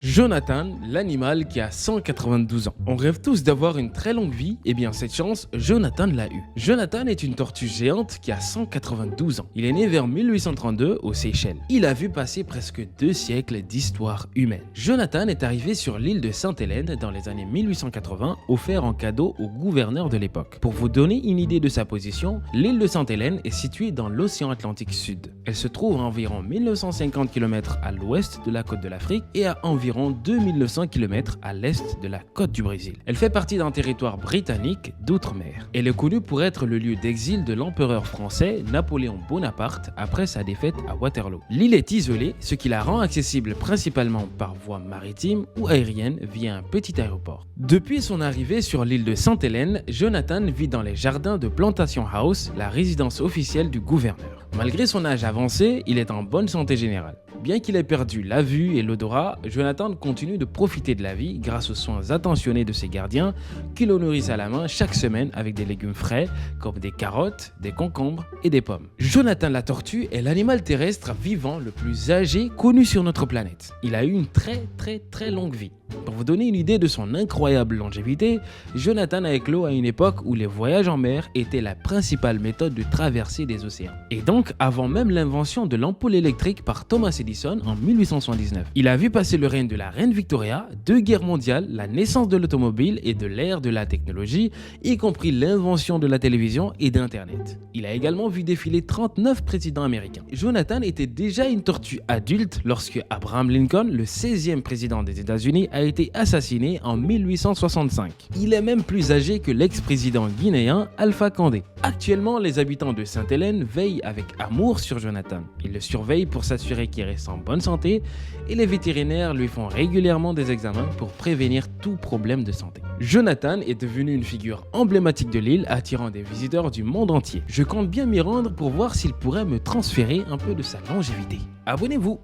Jonathan, l'animal qui a 192 ans. On rêve tous d'avoir une très longue vie, et bien cette chance, Jonathan l'a eue. Jonathan est une tortue géante qui a 192 ans. Il est né vers 1832 aux Seychelles. Il a vu passer presque 2 siècles d'histoire humaine. Jonathan est arrivé sur l'île de Sainte-Hélène dans les années 1880, offert en cadeau au gouverneur de l'époque. Pour vous donner une idée de sa position, l'île de Sainte-Hélène est située dans l'océan Atlantique Sud. Elle se trouve à environ 1950 km à l'ouest de la côte de l'Afrique et à environ 2900 km à l'est de la côte du Brésil. Elle fait partie d'un territoire britannique d'outre-mer. Elle est connue pour être le lieu d'exil de l'empereur français Napoléon Bonaparte après sa défaite à Waterloo. L'île est isolée, ce qui la rend accessible principalement par voie maritime ou aérienne via un petit aéroport. Depuis son arrivée sur l'île de Sainte-Hélène, Jonathan vit dans les jardins de Plantation House, la résidence officielle du gouverneur. Malgré son âge avancé, il est en bonne santé générale. Bien qu'il ait perdu la vue et l'odorat, Jonathan continue de profiter de la vie grâce aux soins attentionnés de ses gardiens qui le nourrissent à la main chaque semaine avec des légumes frais comme des carottes, des concombres et des pommes. Jonathan la tortue est l'animal terrestre vivant le plus âgé connu sur notre planète. Il a eu une très longue vie. Pour vous donner une idée de son incroyable longévité, Jonathan a éclos à une époque où les voyages en mer étaient la principale méthode de traversée des océans. Et donc avant même l'invention de l'ampoule électrique par Thomas Edison en 1879. Il a vu passer le règne de la reine Victoria, 2 guerres mondiales, la naissance de l'automobile et de l'ère de la technologie, y compris l'invention de la télévision et d'Internet. Il a également vu défiler 39 présidents américains. Jonathan était déjà une tortue adulte lorsque Abraham Lincoln, le 16e président des États-Unis, a été assassiné en 1865. Il est même plus âgé que l'ex-président guinéen Alpha Condé. Actuellement, les habitants de Sainte-Hélène veillent avec amour sur Jonathan. Ils le surveillent pour s'assurer qu'il reste en bonne santé et les vétérinaires lui font régulièrement des examens pour prévenir tout problème de santé. Jonathan est devenu une figure emblématique de l'île, attirant des visiteurs du monde entier. Je compte bien m'y rendre pour voir s'il pourrait me transférer un peu de sa longévité. Abonnez-vous!